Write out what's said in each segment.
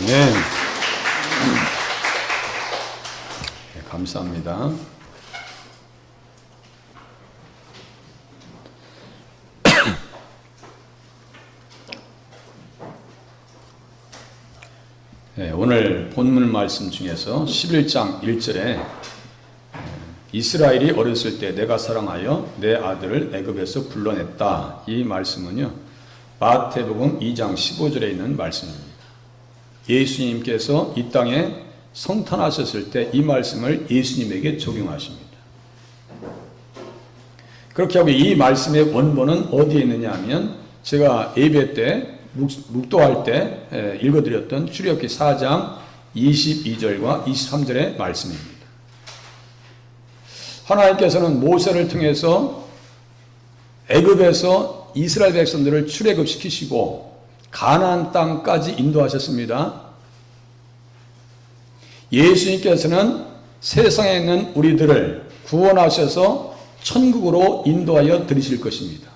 네. 감사합니다. 네, 오늘 본문 말씀 중에서 11장 1절에 이스라엘이 어렸을 때 내가 사랑하여 내 아들을 애굽에서 불러냈다. 이 말씀은요, 마태복음 2장 15절에 있는 말씀입니다. 예수님께서 이 땅에 성탄하셨을 때 이 말씀을 예수님에게 적용하십니다. 그렇게 하고 이 말씀의 원본은 어디에 있느냐 하면 제가 예배 때 묵도할 때 읽어드렸던 출애굽기 4장 22절과 23절의 말씀입니다. 하나님께서는 모세를 통해서 애굽에서 이스라엘 백성들을 출애굽시키시고 가나안 땅까지 인도하셨습니다. 예수님께서는 세상에 있는 우리들을 구원하셔서 천국으로 인도하여 드리실 것입니다.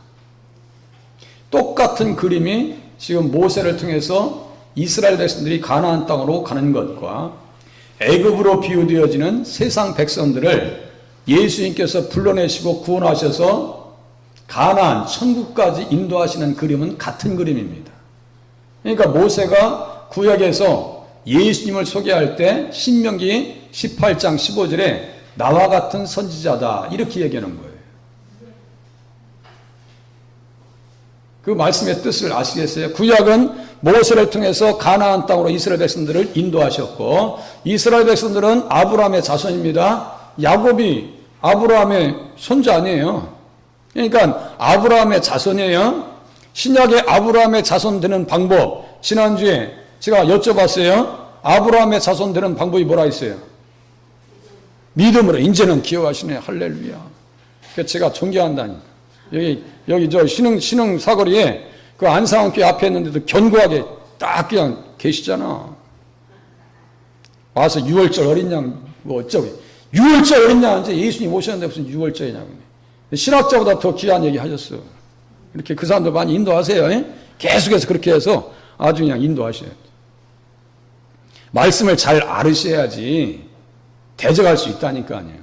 똑같은 그림이 지금 모세를 통해서 이스라엘 백성들이 가나안 땅으로 가는 것과 애굽으로 비유되어지는 세상 백성들을 예수님께서 불러내시고 구원하셔서 가나안 천국까지 인도하시는 그림은 같은 그림입니다. 그러니까 모세가 구약에서 예수님을 소개할 때 신명기 18장 15절에 나와 같은 선지자다 이렇게 얘기하는 거예요. 그 말씀의 뜻을 아시겠어요? 구약은 모세를 통해서 가나안 땅으로 이스라엘 백성들을 인도하셨고 이스라엘 백성들은 아브라함의 자손입니다. 야곱이 아브라함의 손자 아니에요. 그러니까 아브라함의 자손이에요. 신약의 아브라함의 자손 되는 방법, 지난주에 제가 여쭤봤어요. 아브라함의 자손 되는 방법이 뭐라 했어요? 믿음으로. 이제는 기억하시네. 할렐루야. 그 제가 존경한다니까. 여기 저 신흥 사거리에 그 안상교회 앞에 있는데도 견고하게 딱 그냥 계시잖아. 와서 6월절 어린 양 뭐 어쩌고 6월절 어린 양 이제 예수님 오셨는데 무슨 6월절이냐고. 신학자보다 더 귀한 얘기 하셨어. 이렇게 그 사람들 많이 인도하세요. 에? 계속해서 그렇게 해서 아주 그냥 인도하셔야 돼. 말씀을 잘 알으셔야지 대적할 수 있다니까요.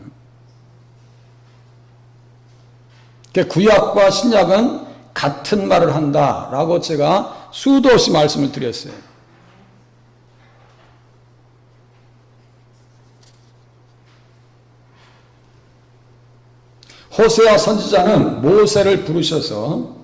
구약과 신약은 같은 말을 한다라고 제가 수도 없이 말씀을 드렸어요. 호세아 선지자는 모세를 부르셔서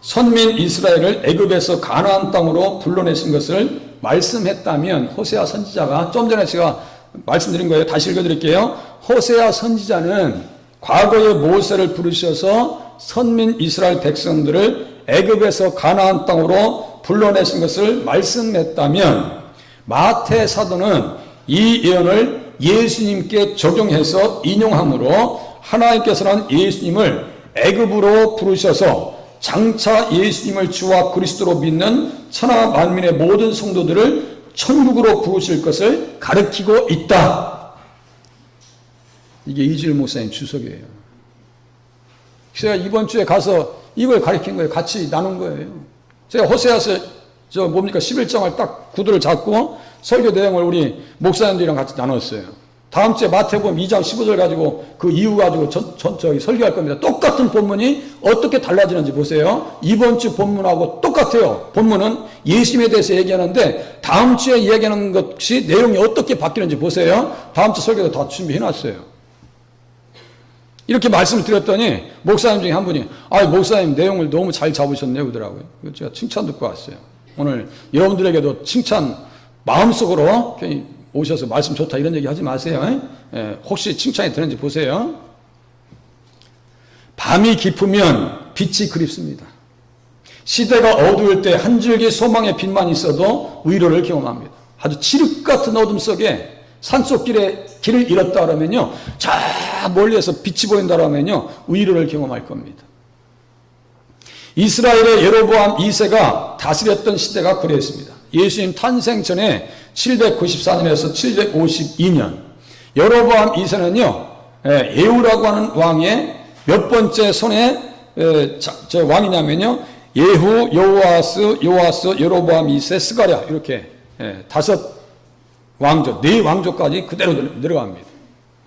선민 이스라엘을 애굽에서 가나안 땅으로 불러내신 것을 말씀했다면 호세아 선지자가 좀 전에 제가 말씀드린 거예요. 다시 읽어드릴게요. 호세아 선지자는 과거에 모세를 부르셔서 선민 이스라엘 백성들을 애굽에서 가나안 땅으로 불러내신 것을 말씀했다면 마태 사도는 이 예언을 예수님께 적용해서 인용함으로 하나님께서는 예수님을 애굽으로 부르셔서 장차 예수님을 주와 그리스도로 믿는 천하 만민의 모든 성도들을 천국으로 부르실 것을 가르치고 있다. 이게 이질 목사님 주석이에요. 제가 이번 주에 가서 이걸 가르친 거예요. 같이 나눈 거예요. 제가 호세아서 11장을 딱 구두를 잡고 설교 내용을 우리 목사님들이랑 같이 나눴어요. 다음 주에 마태복음 2장 15절 가지고 그 이유 가지고 설교할 겁니다. 똑같은 본문이 어떻게 달라지는지 보세요. 이번 주 본문하고 똑같아요. 본문은 예수님에 대해서 얘기하는데 다음 주에 얘기하는 것이 내용이 어떻게 바뀌는지 보세요. 다음 주 설교도 다 준비해놨어요. 이렇게 말씀을 드렸더니 목사님 중에 한 분이 목사님 내용을 너무 잘 잡으셨네요 그러더라고요. 제가 칭찬 듣고 왔어요. 오늘 여러분들에게도 칭찬 마음속으로 오셔서 말씀 좋다 이런 얘기 하지 마세요. 혹시 칭찬이 되는지 보세요. 밤이 깊으면 빛이 그립습니다. 시대가 어두울 때 한 줄기 소망의 빛만 있어도 위로를 경험합니다. 아주 칠흑 같은 어둠 속에 산속길에 길을 잃었다 그러면요, 저 멀리에서 빛이 보인다 그러면요, 위로를 경험할 겁니다. 이스라엘의 예로보암 2세가 다스렸던 시대가 그랬습니다. 예수님 탄생 전에 794년에서 752년 예로보암 2세는요 예후라고 하는 왕의 몇 번째 손에 왕이냐면요 예후, 여호아스, 예로보암 2세, 스가랴 이렇게 다섯 왕족, 네 왕족까지 그대로 내려갑니다.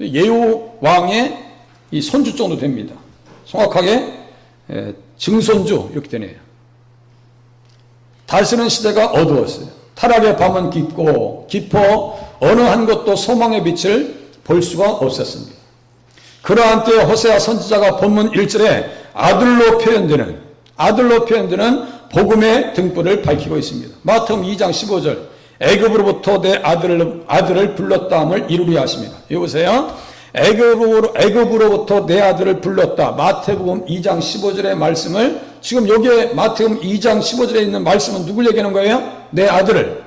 예후 왕의 이 손주 정도 됩니다. 정확하게 증손주 이렇게 되네요. 다스리는 시대가 어두웠어요. 타락의 밤은 깊어 어느 한 곳도 소망의 빛을 볼 수가 없었습니다. 그러한 때에 호세아 선지자가 본문 1절에 아들로 표현되는 복음의 등불을 밝히고 있습니다. 마태복음 2장 15절 애굽으로부터 내 아들을 불렀다함을 이루리 하십니다. 여보세요. 애굽으로부터 내 아들을 불렀다. 마태복음 2장 15절의 말씀을 지금 여기에 마태복음 2장 15절에 있는 말씀은 누굴 얘기하는 거예요? 내 아들을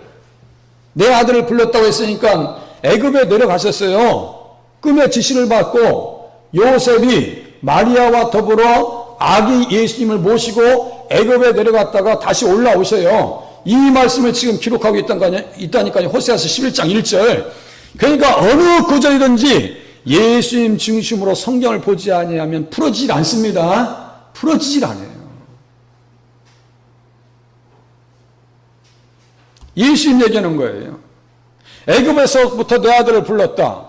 불렀다고 했으니까 애굽에 내려가셨어요. 꿈의 지시를 받고 요셉이 마리아와 더불어 아기 예수님을 모시고 애굽에 내려갔다가 다시 올라오셔요. 이 말씀을 지금 기록하고 있다니까요. 호세아서 11장 1절. 그러니까 어느 구절이든지 예수님 중심으로 성경을 보지 아니하면 풀어지질 않습니다. 풀어지질 않아요. 예수님 얘기하는 거예요. 애굽에서부터 내 아들을 불렀다.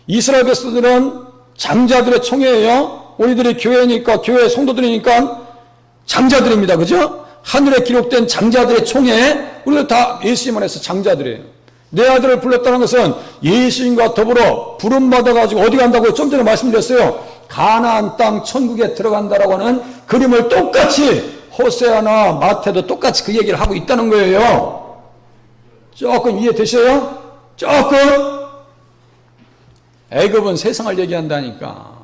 이스라엘 백성들은 장자들의 총회예요. 우리들이 교회니까, 교회 성도들이니까 장자들입니다. 그죠? 하늘에 기록된 장자들의 총회, 우리가 다 예수님 안에서 장자들이에요. 내 아들을 불렀다는 것은 예수님과 더불어 부름받아가지고 어디 간다고 좀 전에 말씀드렸어요. 가나안 땅 천국에 들어간다라고 하는 그림을 똑같이 호세아나 마태도 똑같이 그 얘기를 하고 있다는 거예요. 조금 이해되셔요? 조금? 애굽은 세상을 얘기한다니까.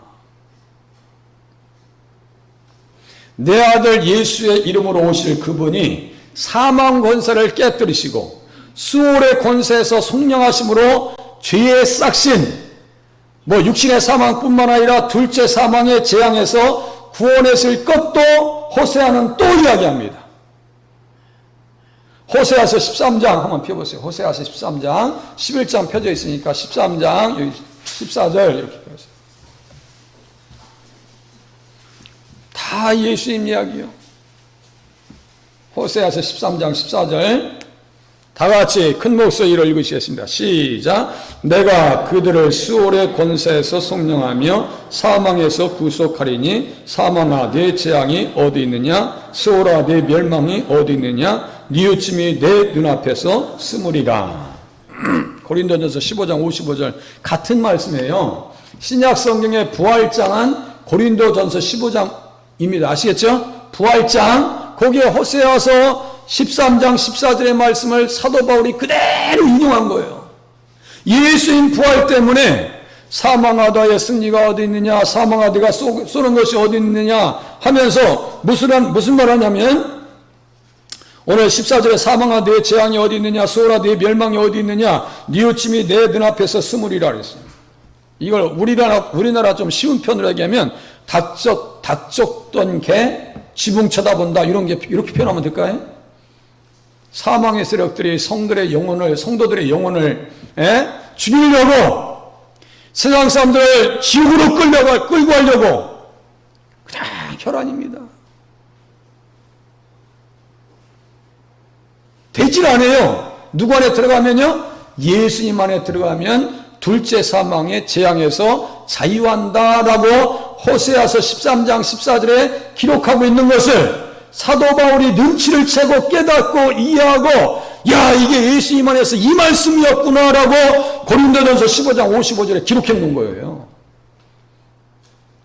내 아들 예수의 이름으로 오실 그분이 사망 권세를 깨뜨리시고 수월의 권세에서 속량하심으로 죄의 싹신, 육신의 사망뿐만 아니라 둘째 사망의 재앙에서 구원하실 것도 호세아는 또 이야기합니다. 호세아서 13장 한번 펴보세요. 호세아서 13장 11장 펴져 있으니까 13장 여기 14절 이렇게 펴보세요. 다 예수님 이야기요. 호세아서 13장 14절 다 같이 큰 목소리로 읽으시겠습니다. 시작. 내가 그들을 수월의 권세에서 속량하며 사망에서 구속하리니 사망아 네 재앙이 어디 있느냐 수월아 네 멸망이 어디 있느냐 뉘우침이 내 눈앞에서 스무리라. 고린도전서 15장 55절 같은 말씀이에요. 신약 성경의 부활장은 고린도전서 15장입니다. 아시겠죠? 부활장 거기에 호세아서 13장 14절의 말씀을 사도 바울이 그대로 인용한 거예요. 예수님 부활 때문에 사망아 너의 승리가 어디 있느냐 사망아 네가 쏘는 것이 어디 있느냐 하면서 무슨 말 하냐면 오늘 14절에 사망아 네 재앙이 어디 있느냐 수월아 네 멸망이 어디 있느냐 뉘우침이 내 눈앞에서 스무리라 그랬어요. 이걸 우리나라 좀 쉬운 편으로 얘기하면 닭적던 개 지붕 쳐다본다 이렇게 표현하면 될까요? 사망의 세력들이 성도들의 영혼을 죽이려고 세상 사람들을 지옥으로 끌고 가려고 그냥 혈안입니다. 되질 않아요. 누구 안에 들어가면요? 예수님 안에 들어가면 둘째 사망의 재앙에서 자유한다라고 호세아서 13장 14절에 기록하고 있는 것을 사도 바울이 눈치를 채고 깨닫고 이해하고 야 이게 예수님 안에서 이 말씀이었구나라고 고린도전서 15장 55절에 기록해 놓은 거예요.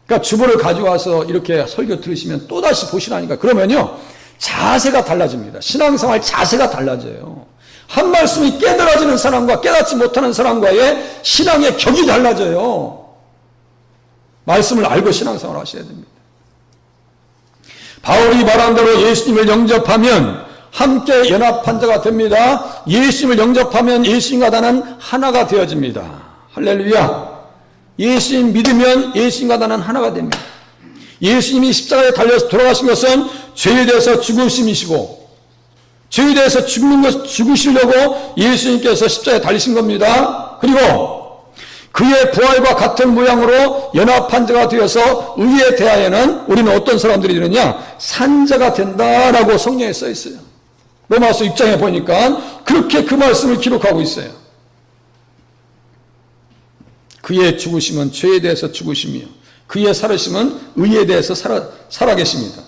그러니까 주보를 가져와서 이렇게 설교 들으시면 또다시 보시라니까. 그러면요 자세가 달라집니다. 신앙생활 자세가 달라져요. 한 말씀이 깨달아지는 사람과 깨닫지 못하는 사람과의 신앙의 격이 달라져요. 말씀을 알고 신앙생활 하셔야 됩니다. 바울이 말한 대로 예수님을 영접하면 함께 연합한 자가 됩니다. 예수님을 영접하면 예수님과 나는 하나가 되어집니다. 할렐루야. 예수님 믿으면 예수님과 나는 하나가 됩니다. 예수님이 십자가에 달려서 돌아가신 것은 죄에 대해서 죽으심이시고 죄에 대해서 죽으시려고 예수님께서 십자가에 달리신 겁니다. 그리고 그의 부활과 같은 모양으로 연합한 자가 되어서 의에 대하여는 우리는 어떤 사람들이 되느냐? 산자가 된다라고 성경에 써 있어요. 로마서 6장에 보니까 그렇게 그 말씀을 기록하고 있어요. 그의 죽으심은 죄에 대해서 죽으심이요 그의 살으심은 의에 대해서 살아계십니다.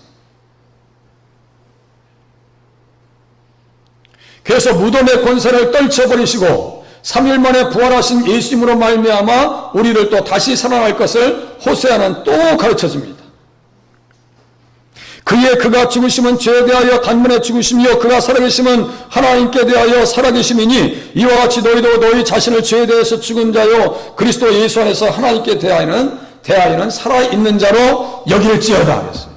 그래서 무덤의 권세를 떨쳐버리시고 3일 만에 부활하신 예수님으로 말미암아 우리를 또 다시 살아날 것을 호세아는 또 가르쳐줍니다. 그가 죽으심은 죄에 대하여 단번에 죽으심이요 그가 살아계심은 하나님께 대하여 살아계심이니 이와 같이 너희도 너희 자신을 죄에 대해서 죽은 자요 그리스도 예수 안에서 하나님께 대하여는 살아있는 자로 여길지어다 그랬어요.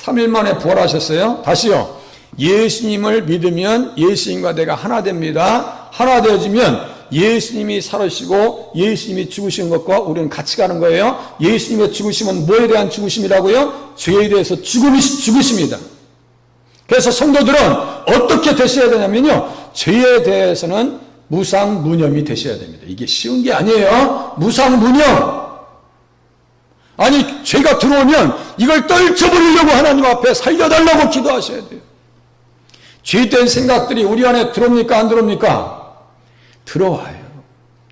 3일 만에 부활하셨어요. 다시요. 예수님을 믿으면 예수님과 내가 하나 됩니다. 하나 되어지면 예수님이 살으시고 예수님이 죽으신 것과 우리는 같이 가는 거예요. 예수님의 죽으심은 뭐에 대한 죽으심이라고요? 죄에 대해서 죽으십니다. 그래서 성도들은 어떻게 되셔야 되냐면요. 죄에 대해서는 무상무념이 되셔야 됩니다. 이게 쉬운 게 아니에요. 무상무념. 아니 죄가 들어오면 이걸 떨쳐버리려고 하나님 앞에 살려달라고 기도하셔야 돼요. 죄된 생각들이 우리 안에 들어옵니까 안 들어옵니까? 들어와요.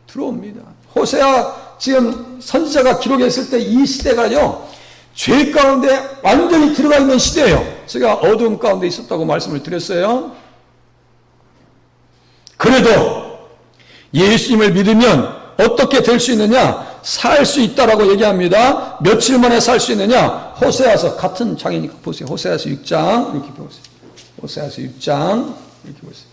들어옵니다. 호세아 지금 선지자가 기록했을 때 이 시대가요 죄 가운데 완전히 들어가 있는 시대예요. 제가 어두움 가운데 있었다고 말씀을 드렸어요. 그래도 예수님을 믿으면 어떻게 될 수 있느냐? 살 수 있다라고 얘기합니다. 며칠 만에 살 수 있느냐? 호세아서 같은 장이니까 보세요. 호세아서 6장 이렇게 보세요. 호세아서 6장 이렇게 보세요.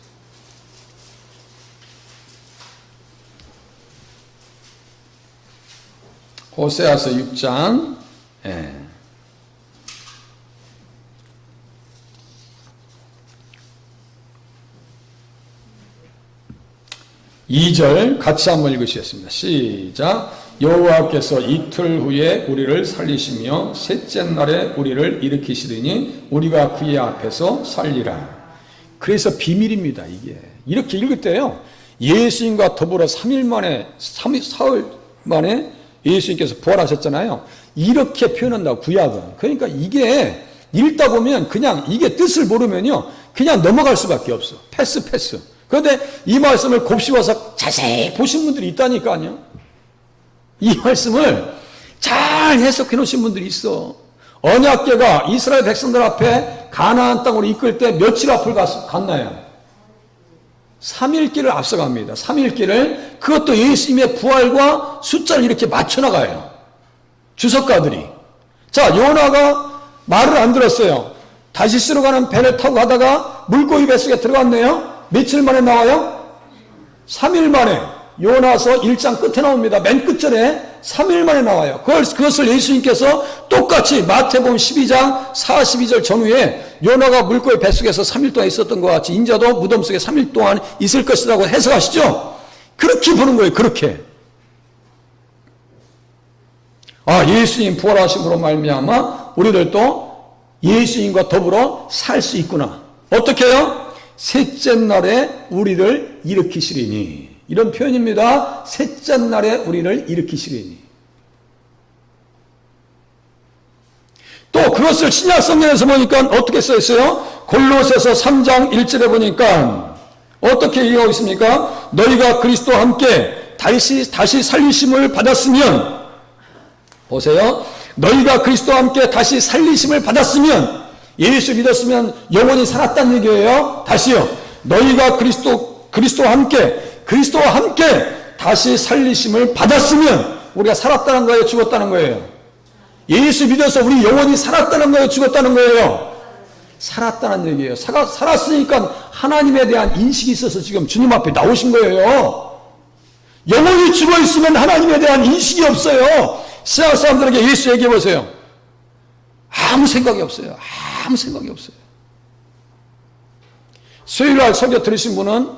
호세아서 6장 2절 같이 한번 읽으시겠습니다. 시작. 여호와께서 이틀 후에 우리를 살리시며 셋째 날에 우리를 일으키시더니 우리가 그의 앞에서 살리라. 그래서 비밀입니다. 이게 이렇게 읽을 때요 예수님과 더불어 3일 만에 사흘 만에 예수님께서 부활하셨잖아요. 이렇게 표현한다고 구약은. 그러니까 이게 읽다 보면 그냥 이게 뜻을 모르면요 그냥 넘어갈 수밖에 없어. 패스. 그런데 이 말씀을 곱씹어서 자세히 보신 분들이 있다니까요. 이 말씀을 잘 해석해 놓으신 분들이 있어. 언약궤가 이스라엘 백성들 앞에 가나안 땅으로 이끌 때 며칠 앞을 갔나요? 3일 길을 앞서갑니다. 3일 길을. 그것도 예수님의 부활과 숫자를 이렇게 맞춰나가요. 주석가들이. 자, 요나가 말을 안 들었어요. 다시스로 가는 배를 타고 가다가 물고기 뱃속에 들어갔네요. 며칠 만에 나와요? 3일 만에. 요나서 1장 끝에 나옵니다. 맨 끝절에 3일 만에 나와요. 그것을 예수님께서 똑같이 마태복음 12장 42절 전후에 요나가 물고기 뱃속에서 3일 동안 있었던 것 같이 인자도 무덤 속에 3일 동안 있을 것이라고 해석하시죠? 그렇게 보는 거예요. 그렇게. 예수님 부활하심으로 말미암아 우리들도 예수님과 더불어 살 수 있구나. 어떻게 해요? 셋째 날에 우리를 일으키시리니. 이런 표현입니다. 셋째 날에 우리를 일으키시리니. 또 그것을 신약 성경에서 보니까 어떻게 써 있어요? 골로새서 3장 1절에 보니까 어떻게 얘기하고 있습니까? 너희가 그리스도와 함께 다시 살리심을 받았으면, 보세요. 너희가 그리스도와 함께 다시 살리심을 받았으면, 예수 믿었으면 영원히 살았다는 얘기예요. 다시요. 너희가 그리스도와 함께 다시 살리심을 받았으면, 우리가 살았다는 거예요? 죽었다는 거예요? 예수 믿어서 우리 영원히 살았다는 거예요? 죽었다는 거예요? 살았다는 얘기예요. 살았으니까 하나님에 대한 인식이 있어서 지금 주님 앞에 나오신 거예요. 영원히 죽어 있으면 하나님에 대한 인식이 없어요. 신약 사람들에게 예수 얘기해 보세요. 아무 생각이 없어요. 아무 생각이 없어요. 수요일날 설교 들으신 분은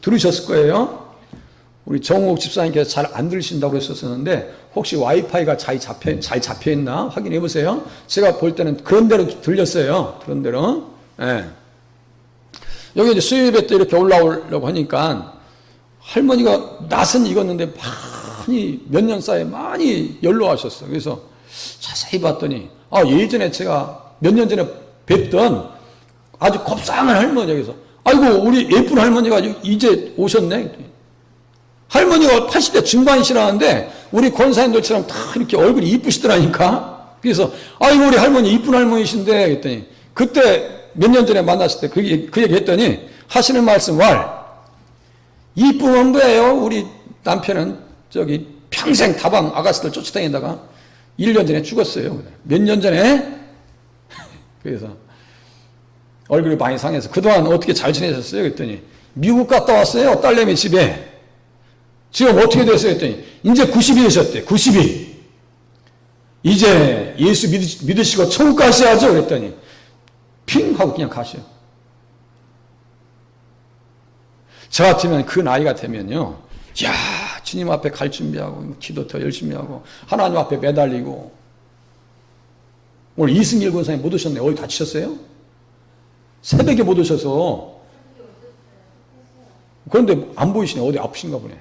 들으셨을 거예요. 우리 정욱 집사님께서 잘 안 들으신다고 했었는데 혹시 와이파이가 잘 잡혀있나 확인해 보세요. 제가 볼 때는 그런 대로 들렸어요. 그런 대로. 네. 여기 이제 수요 예배 때 이렇게 올라오려고 하니까 할머니가 낯은 익었는데 많이 몇 년 사이에 많이 연로하셨어요. 그래서 자세히 봤더니 예전에 제가 몇 년 전에 뵀던 아주 곱상한 할머니 여기서, 아이고, 우리 예쁜 할머니가 이제 오셨네. 할머니가 80대 중반이시라는데, 우리 권사님들처럼 다 이렇게 얼굴이 이쁘시더라니까? 그래서, 아이고, 우리 할머니 이쁜 할머니신데, 그랬더니, 그때 몇 년 전에 만났을 때 그 얘기 했더니, 하시는 말씀, 이쁘면 뭐예요? 우리 남편은 평생 다방 아가씨들 쫓아다니다가 1년 전에 죽었어요. 몇 년 전에? 그래서 얼굴이 많이 상해서 그동안 어떻게 잘 지내셨어요? 그랬더니 미국 갔다 왔어요. 딸내미 집에. 지금 어떻게 됐어요? 그랬더니 이제 90이 되셨대. 90이. 이제 예수 믿으시고 천국 가셔야죠. 그랬더니 핑 하고 그냥 가셔요. 저 같으면 그 나이가 되면요. 야, 주님 앞에 갈 준비하고 기도 더 열심히 하고 하나님 앞에 매달리고. 오늘 이승길 권사님 못 오셨네. 어디 다치셨어요? 새벽에 못 오셔서. 그런데 안 보이시네. 어디 아프신가 보네.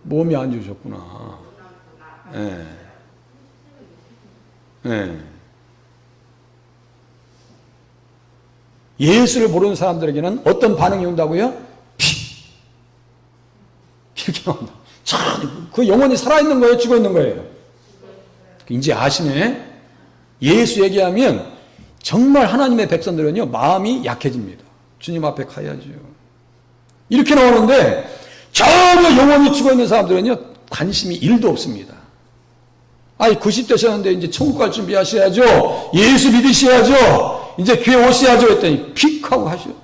몸이 안 좋으셨구나. 예. 예. 예수를 모르는 사람들에게는 어떤 반응이 온다고요? 이렇게 나온다. 참, 그 영혼이 살아있는 거예요? 죽어 있는 거예요? 이제 아시네? 예수 얘기하면 정말 하나님의 백성들은요, 마음이 약해집니다. 주님 앞에 가야죠. 이렇게 나오는데, 전혀 영혼이 죽어 있는 사람들은요, 관심이 1도 없습니다. 90 되셨는데 이제 천국 갈 준비하셔야죠. 예수 믿으셔야죠. 이제 교회 오셔야죠. 했더니 픽 하고 하죠.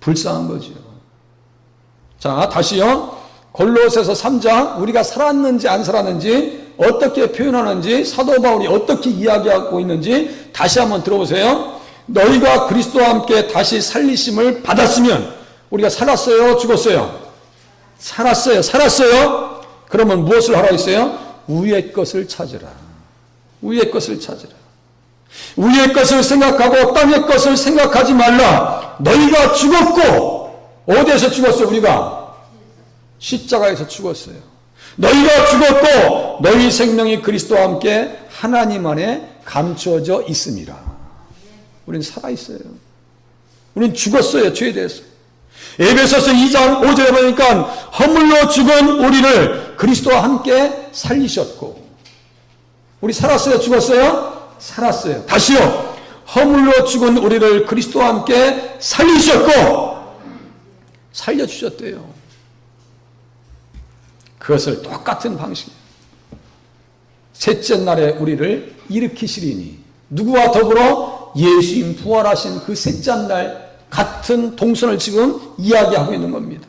불쌍한 거죠. 자, 다시요. 골로새서 3장 우리가 살았는지 안 살았는지 어떻게 표현하는지 사도 바울이 어떻게 이야기하고 있는지 다시 한번 들어보세요. 너희가 그리스도와 함께 다시 살리심을 받았으면 우리가 살았어요? 죽었어요? 살았어요? 그러면 무엇을 하라고 했어요? 위의 것을 찾으라. 위의 것을 찾으라. 위의 것을 생각하고 땅의 것을 생각하지 말라. 너희가 죽었고, 어디에서 죽었어요? 우리가 십자가에서 죽었어요. 너희가 죽었고 너희 생명이 그리스도와 함께 하나님 안에 감추어져 있습니다. 우리는 살아있어요. 우리는 죽었어요. 죄에 대해서. 에베소서 2장 5절에 보니까 허물로 죽은 우리를 그리스도와 함께 살리셨고, 우리 살았어요? 죽었어요? 살았어요. 다시요. 허물로 죽은 우리를 그리스도와 함께 살리셨고 살려주셨대요. 그것을 똑같은 방식이에요. 셋째 날에 우리를 일으키시리니, 누구와 더불어 예수님 부활하신 그 셋째 날 같은 동선을 지금 이야기하고 있는 겁니다.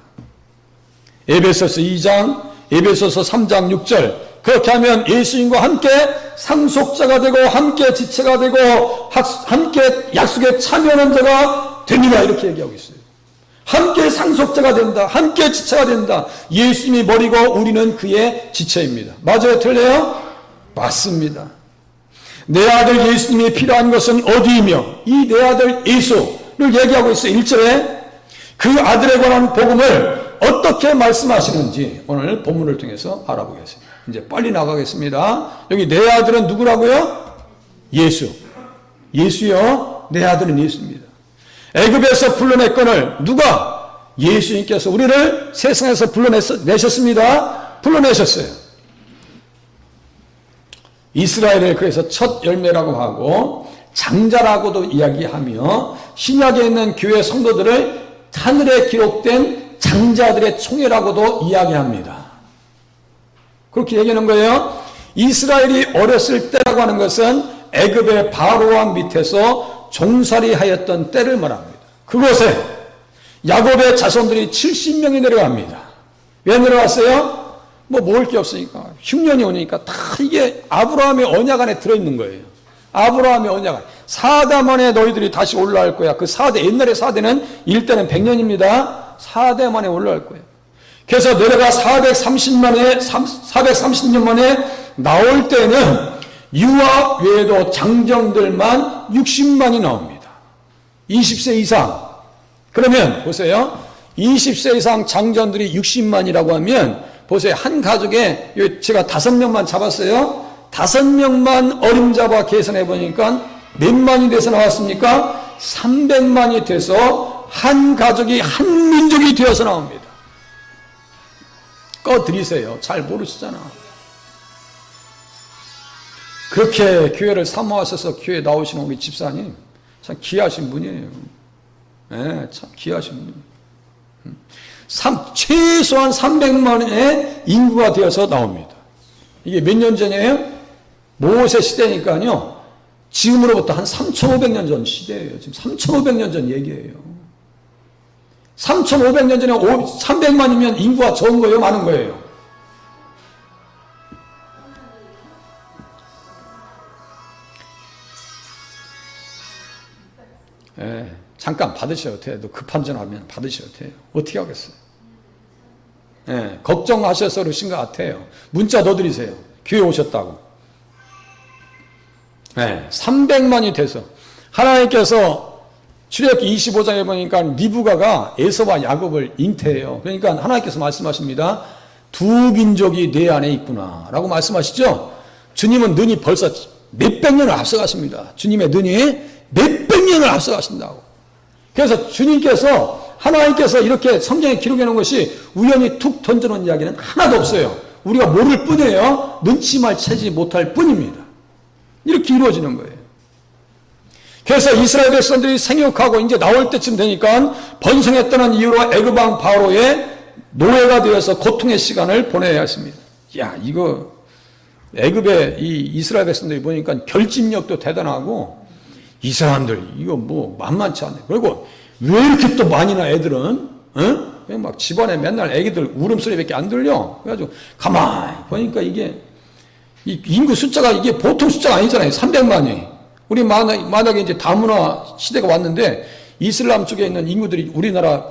에베소서 2장, 에베소서 3장 6절. 그렇게 하면 예수님과 함께 상속자가 되고 함께 지체가 되고 함께 약속에 참여하는 자가 됩니다. 이렇게 얘기하고 있어요. 함께 상속자가 된다. 함께 지체가 된다. 예수님이 머리고 우리는 그의 지체입니다. 맞아요? 틀려요? 맞습니다. 내 아들 예수님이 필요한 것은 어디이며 이 내 아들 예수를 얘기하고 있어요. 1절에 그 아들에 관한 복음을 어떻게 말씀하시는지 오늘 본문을 통해서 알아보겠습니다. 이제 빨리 나가겠습니다. 여기 내 아들은 누구라고요? 예수. 예수요. 내 아들은 예수입니다. 애굽에서 불러냈건을 누가? 예수님께서 우리를 세상에서 불러내셨습니다. 불러내셨어요. 이스라엘을 그래서 첫 열매라고 하고 장자라고도 이야기하며 신약에 있는 교회 성도들을 하늘에 기록된 장자들의 총회라고도 이야기합니다. 그렇게 얘기하는 거예요. 이스라엘이 어렸을 때라고 하는 것은 애굽의 바로 왕 밑에서 종살이 하였던 때를 말합니다. 그곳에 야곱의 자손들이 70명이 내려갑니다. 왜 내려갔어요? 뭐 먹을 게 없으니까. 흉년이 오니까 다 이게 아브라함의 언약 안에 들어있는 거예요. 아브라함의 언약 안에. 4대 만에 너희들이 다시 올라갈 거야. 그 4대, 옛날의 4대는 1대는 100년입니다. 4대 만에 올라갈 거예요. 그래서 내려가 430년 만에 나올 때는 유아 외에도 장정들만 60만이 나옵니다. 20세 이상. 그러면 보세요. 20세 이상 장정들이 60만이라고 하면 보세요. 한 가족에 제가 5명만 잡았어요. 5명만 어림잡아 계산해 보니까 몇 만이 돼서 나왔습니까? 300만이 돼서 한 가족이 한 민족이 되어서 나옵니다. 꺼드리세요. 잘 모르시잖아. 그렇게 교회를 사모하셔서 교회에 나오시는 우리 집사님 참 귀하신 분이에요. 네, 참 귀하신 분이에요. 최소한 300만의 인구가 되어서 나옵니다. 이게 몇 년 전이에요? 모세 시대니까요. 지금으로부터 한 3,500년 전 시대예요. 지금 3,500년 전 얘기예요. 3,500년 전에 300만이면 인구가 적은 거예요? 많은 거예요? 예, 잠깐 받으셔도 돼요. 급한 전화면 받으셔도 돼요. 어떻게 하겠어요? 예, 걱정하셔서 그러신 것 같아요. 문자 넣어드리세요. 교회 오셨다고. 예, 300만이 돼서 하나님께서 출애굽기 25장에 보니까 리브가가 에서와 야곱을 잉태해요. 그러니까 하나님께서 말씀하십니다. 두 민족이 내 안에 있구나 라고 말씀하시죠. 주님은 눈이 벌써 몇백 년을 앞서가십니다. 주님의 눈이 몇백 년을 앞서가신다고. 그래서 주님께서 하나님께서 이렇게 성경에 기록해 놓은 것이 우연히 툭 던져놓은 이야기는 하나도 없어요. 우리가 모를 뿐이에요. 눈치만 채지 못할 뿐입니다. 이렇게 이루어지는 거예요. 그래서 이스라엘 백성들이 생육하고 이제 나올 때쯤 되니까 번성했다는 이유로 애굽 왕 바로의 노예가 되어서 고통의 시간을 보내야 했습니다. 야, 이거 애굽의 이 이스라엘 백성들이 보니까 결집력도 대단하고 이 사람들 이거 뭐 만만치 않네. 그리고 왜 이렇게 또 많이나 애들은 막 집안에 맨날 애기들 울음소리밖에 안 들려. 그래가지고 가만히 보니까 이게 이 인구 숫자가 이게 보통 숫자가 아니잖아요. 300만이. 우리 만약에 이제 다문화 시대가 왔는데 이슬람 쪽에 있는 인구들이 우리나라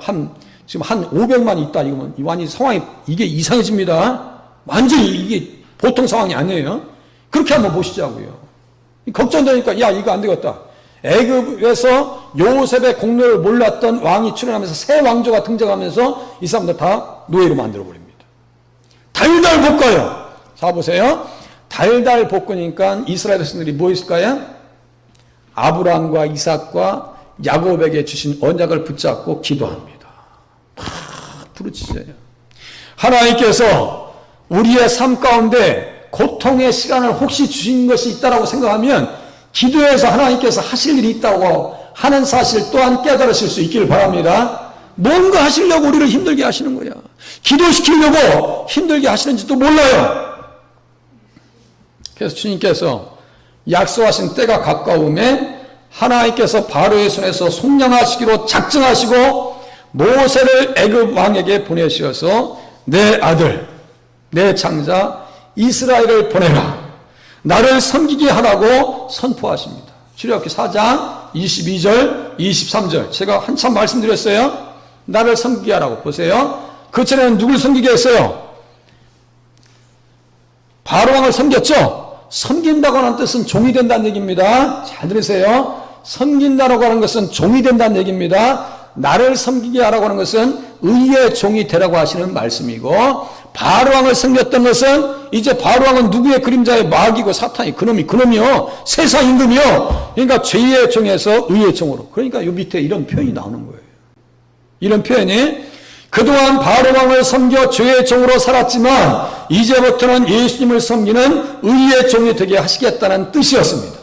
지금 한 500만 있다. 이거면 완전히 상황이 이게 이상해집니다. 완전히 이게 보통 상황이 아니에요. 그렇게 한번 보시자고요. 걱정되니까 야 이거 안 되겠다. 애굽에서 요셉의 공로를 몰랐던 왕이 출현하면서 새 왕조가 등장하면서 이 사람들 다 노예로 만들어버립니다. 달달 볶아요. 자 보세요. 달달 볶으니까 이스라엘 백성들이 뭐 있을까요? 아브라함과 이삭과 야곱에게 주신 언약을 붙잡고 기도합니다. 부르짖어요. 하나님께서 우리의 삶 가운데 고통의 시간을 혹시 주신 것이 있다고 생각하면 기도해서 하나님께서 하실 일이 있다고 하는 사실 또한 깨달으실 수 있기를 바랍니다. 뭔가 하시려고 우리를 힘들게 하시는 거야. 기도시키려고 힘들게 하시는지도 몰라요. 그래서 주님께서 약속하신 때가 가까움에 하나님께서 바로의 손에서 속량하시기로 작정하시고 모세를 애굽 왕에게 보내셔서 내 아들, 내 장자 이스라엘을 보내라. 나를 섬기게 하라고 선포하십니다. 출애굽기 4장 22절, 23절. 제가 한참 말씀드렸어요. 나를 섬기게 하라고. 보세요. 그 전에는 누굴 섬기게 했어요? 바로왕을 섬겼죠? 섬긴다고 하는 뜻은 종이 된다는 얘기입니다. 잘 들으세요. 섬긴다라고 하는 것은 종이 된다는 얘기입니다. 나를 섬기게 하라고 하는 것은 의의 종이 되라고 하시는 말씀이고, 바로왕을 섬겼던 것은 이제 바로왕은 누구의 그림자의 마귀고 사탄이 그놈이요. 세상 임금이요. 그러니까 죄의 종에서 의의 종으로. 그러니까 이 밑에 이런 표현이 나오는 거예요. 이런 표현이 그동안 바로왕을 섬겨 죄의 종으로 살았지만 이제부터는 예수님을 섬기는 의의 종이 되게 하시겠다는 뜻이었습니다.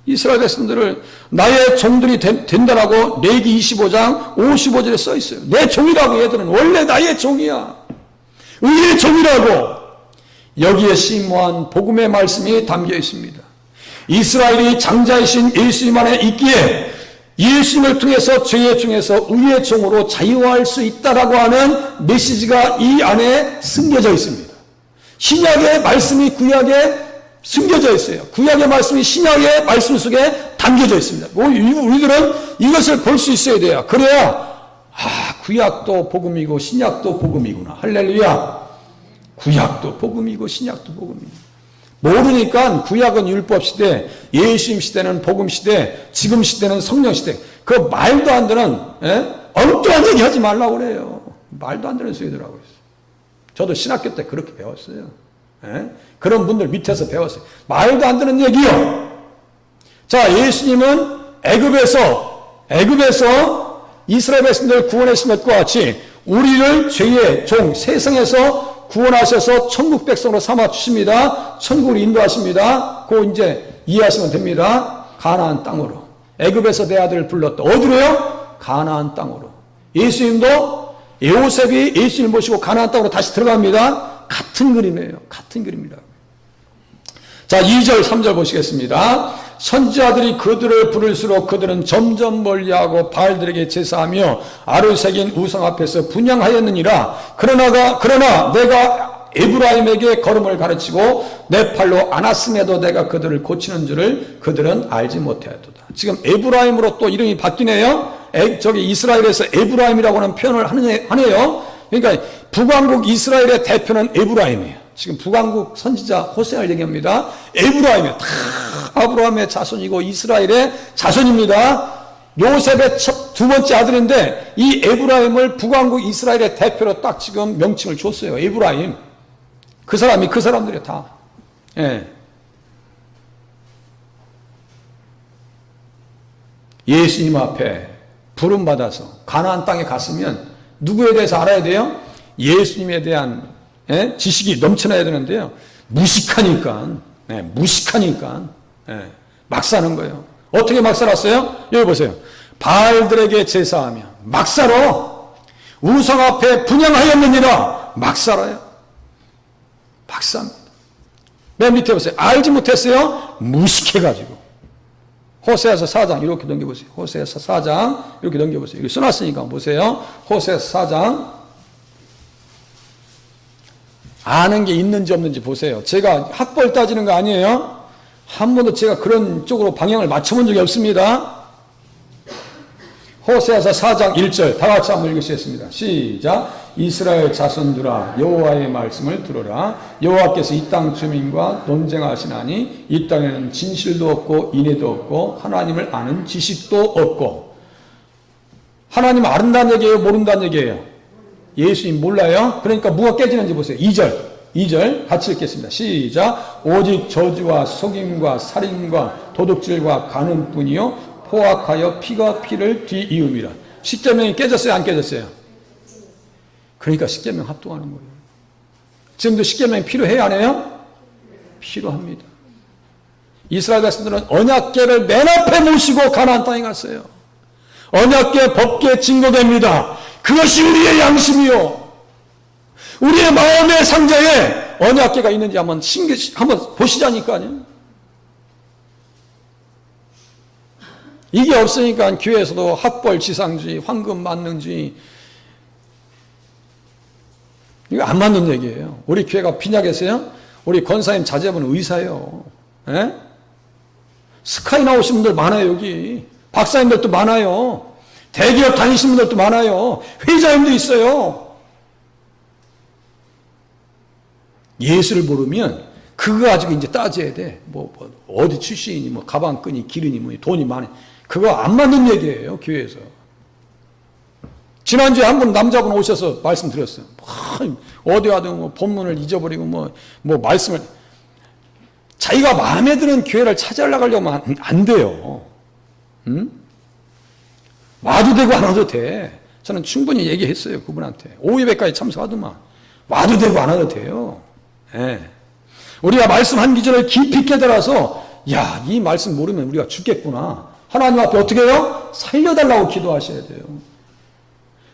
이스라엘 백성들을 나의 종들이 된다라고 레위기 25장 55절에 써 있어요. 내 종이라고. 얘들은 원래 나의 종이야. 의의 종이라고. 여기에 심오한 복음의 말씀이 담겨 있습니다. 이스라엘이 장자이신 예수님 안에 있기에 예수님을 통해서 죄의 종에서 의의 종으로 자유할 수 있다라고 하는 메시지가 이 안에 숨겨져 있습니다. 신약의 말씀이 구약에 숨겨져 있어요. 구약의 말씀이 신약의 말씀 속에 담겨져 있습니다. 우리들은 이것을 볼 수 있어야 돼요. 그래야 구약도 복음이고 신약도 복음이구나. 할렐루야. 구약도 복음이고 신약도 복음이고. 모르니까 구약은 율법 시대, 예수님 시대는 복음 시대, 지금 시대는 성령 시대. 그 말도 안 되는 엉뚱한 얘기 하지 말라고 그래요. 말도 안 되는 소리들하고 있어요. 저도 신학교 때 그렇게 배웠어요. 예? 그런 분들 밑에서 배웠어요. 말도 안 되는 얘기요. 자, 예수님은 애굽에서 이스라엘 백성들을 구원하신 것과 같이 우리를 죄의 종 세상에서 구원하셔서 천국 백성으로 삼아 주십니다. 천국을 인도하십니다. 그거 이제 이해하시면 됩니다. 가나안 땅으로. 애굽에서 내 아들을 불렀다. 어디로요? 가나안 땅으로. 예수님도 요셉이 예수님을 모시고 가나안 땅으로 다시 들어갑니다. 같은 그림이에요. 같은 그림입니다. 자, 2절, 3절 보시겠습니다. 선지자들이 그들을 부를수록 그들은 점점 멀리하고 바알들에게 제사하며 알을 새긴 우상 앞에서 분향하였느니라. 그러나 내가 에브라임에게 걸음을 가르치고 내 팔로 안았음에도 내가 그들을 고치는 줄을 그들은 알지 못하였도다. 지금 에브라임으로 또 이름이 바뀌네요. 저기 이스라엘에서 에브라임이라고 하는 표현을 하네요. 그러니까 북왕국 이스라엘의 대표는 에브라임이에요. 지금 북왕국 선지자 호세아를 얘기합니다. 에브라임이에요. 다 아브라함의 자손이고 이스라엘의 자손입니다. 요셉의 두 번째 아들인데 이 에브라임을 북왕국 이스라엘의 대표로 딱 지금 명칭을 줬어요. 에브라임. 그 사람들이 다. 예. 예수님 앞에 부름받아서 가나안 땅에 갔으면 누구에 대해서 알아야 돼요? 예수님에 대한 지식이 넘쳐나야 되는데요. 무식하니까 막 사는 거예요. 어떻게 막 살았어요? 여기 보세요. 바알들에게 제사하며 막 살아. 우상 앞에 분향하였느니라. 막 살아요. 막 삽니다. 맨 밑에 보세요. 알지 못했어요? 무식해가지고. 호세아서 4장 이렇게 넘겨보세요. 호세아서 4장 이렇게 넘겨보세요. 여기 써놨으니까 보세요. 호세아서 4장 아는 게 있는지 없는지 보세요. 제가 학벌 따지는 거 아니에요. 한 번도 제가 그런 쪽으로 방향을 맞춰본 적이 없습니다. 호세아서 4장 1절 다 같이 한번 읽으시겠습니다. 시작. 이스라엘 자손들아 여호와의 말씀을 들으라. 여호와께서 이 땅 주민과 논쟁하시나니 이 땅에는 진실도 없고 인애도 없고 하나님을 아는 지식도 없고. 하나님 아른다는 얘기예요? 모른다는 얘기예요? 예수님 몰라요? 그러니까 뭐가 깨지는지 보세요. 2절 같이 읽겠습니다. 시작. 오직 저주와 속임과 살인과 도둑질과 간음뿐이요 포악하여 피가 피를 뒤이음이라. 십계명이 깨졌어요? 안 깨졌어요? 그러니까 십계명 합동하는 거예요. 지금도 십계명이 필요해요? 안 해요? 필요합니다. 이스라엘 백성들은 언약궤를 맨 앞에 모시고 가나안 땅에 갔어요. 언약궤 법궤 증거됩니다. 그것이 우리의 양심이요. 우리의 마음의 상자에 언약궤가 있는지 한번 보시자니까요. 이게 없으니까 교회에서도 학벌 지상주의, 황금 만능주의 이거 안 맞는 얘기예요. 우리 교회가 빈약해서요. 우리 권사님 자제분은 의사예요. 에? 스카이 나오신 분들 많아요. 여기 박사님들도 많아요. 대기업 다니시는 분들도 많아요. 회장님도 있어요. 예수를 모르면 그거 가지고 이제 따져야 돼. 어디 출신이니, 가방끈이, 기르니, 돈이 많이. 그거 안 맞는 얘기예요, 교회에서. 지난주에 한 분 남자분 오셔서 말씀드렸어요. 어디 가든 본문을 잊어버리고 말씀을. 자기가 마음에 드는 교회를 찾아가려면 안 돼요. 응? 와도 되고 안 와도 돼. 저는 충분히 얘기했어요, 그분한테. 오후예배까지 참석하더만. 와도 되고 안 와도 돼요. 예. 우리가 말씀 한 기절을 깊이 깨달아서 이 말씀 모르면 우리가 죽겠구나. 하나님 앞에 어떻게 해요? 살려달라고 기도하셔야 돼요.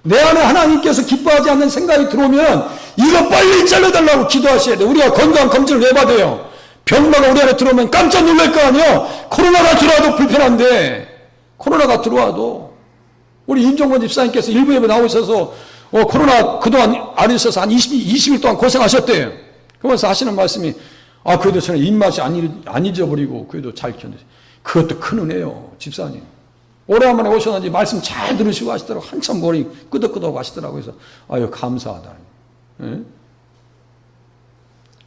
내 안에 하나님께서 기뻐하지 않는 생각이 들어오면 이거 빨리 잘라달라고 기도하셔야 돼요. 우리가 건강 검진을 왜 받아요? 병마가 우리 안에 들어오면 깜짝 놀랄 거 아니에요? 코로나가 들어와도 불편한데 코로나가 들어와도 우리 임종건 집사님께서 일부 예배 나오셔서 코로나 그동안 안 있어서 한 20일 동안 고생하셨대요. 그러면서 하시는 말씀이 그래도 저는 입맛이 안 잊어버리고 그래도 잘 견디세요. 그것도 큰 은혜요, 집사님. 오래간만에 오셨는지 말씀 잘 들으시고 하시더라고. 한참 머리 끄덕끄덕 하시더라고요. 그래서 감사하다. 예?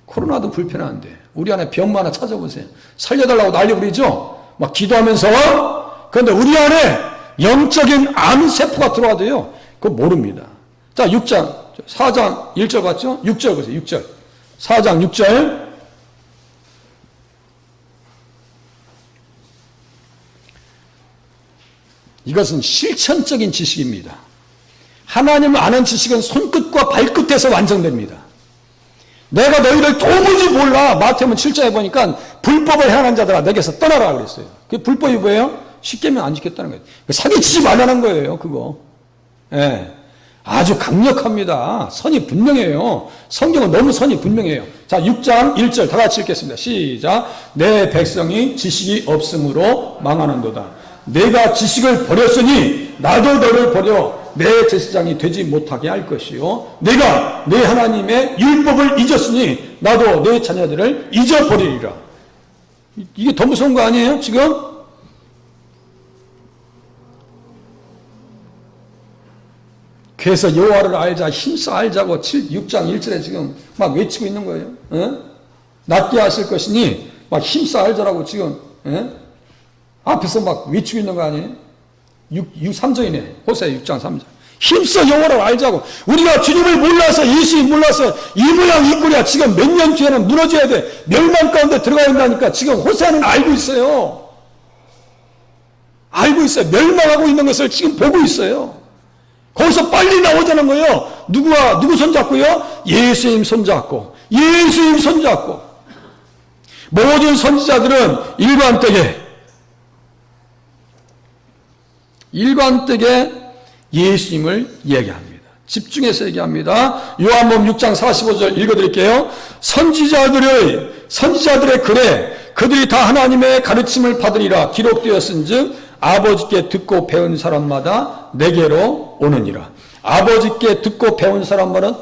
코로나도 불편한데 우리 안에 병만 하나 찾아보세요. 살려달라고 난리 부리죠? 막 기도하면서. 그런데 우리 안에 영적인 암세포가 들어와도요, 그거 모릅니다. 자, 6장 4장 1절 봤죠? 6절 보세요. 6절. 4장 6절. 이것은 실천적인 지식입니다. 하나님을 아는 지식은 손끝과 발끝에서 완성됩니다. 내가 너희를 도무지 몰라. 마태복음 7장에 보니까 불법을 행하는 자들아 내게서 떠나라 그랬어요. 그 불법이 뭐예요? 십계명 안 지켰다는 거예요. 사기치지 말라는 거예요. 그거. 예. 아주 강력합니다. 선이 분명해요. 성경은 너무 선이 분명해요. 자, 6장 1절 다 같이 읽겠습니다. 시작. 내 백성이 지식이 없으므로 망하는도다. 내가 지식을 버렸으니 나도 너를 버려 내 제사장이 되지 못하게 할 것이요. 내가 내 하나님의 율법을 잊었으니 나도 내 자녀들을 잊어버리리라. 이게 더 무서운 거 아니에요? 지금? 그래서 여호와를 알자, 힘써 알자고 6장 1절에 지금 막 외치고 있는 거예요. 어? 낫게 하실 것이니 막 힘써 알자라고 지금 앞에서 막 외치고 있는 거 아니에요? 3절이네. 호세아 6장 3절. 힘써 여호와를 알자고. 우리가 주님을 몰라서, 예수님 몰라서 이 모양 이 꼴이야. 지금 몇 년 뒤에는 무너져야 돼. 멸망 가운데 들어가야 된다니까. 지금 호세아는 알고 있어요. 알고 있어요. 멸망하고 있는 것을 지금 보고 있어요. 거기서 빨리 나오자는 거예요. 누구 손잡고요? 예수님 손잡고. 예수님 손잡고. 모든 선지자들은 일관되게 예수님을 얘기합니다. 집중해서 얘기합니다. 요한복음 6장 45절 읽어드릴게요. 선지자들의 글에 그들이 다 하나님의 가르침을 받으리라 기록되었은즉 아버지께 듣고 배운 사람마다 내게로 오느니라. 아버지께 듣고 배운 사람마다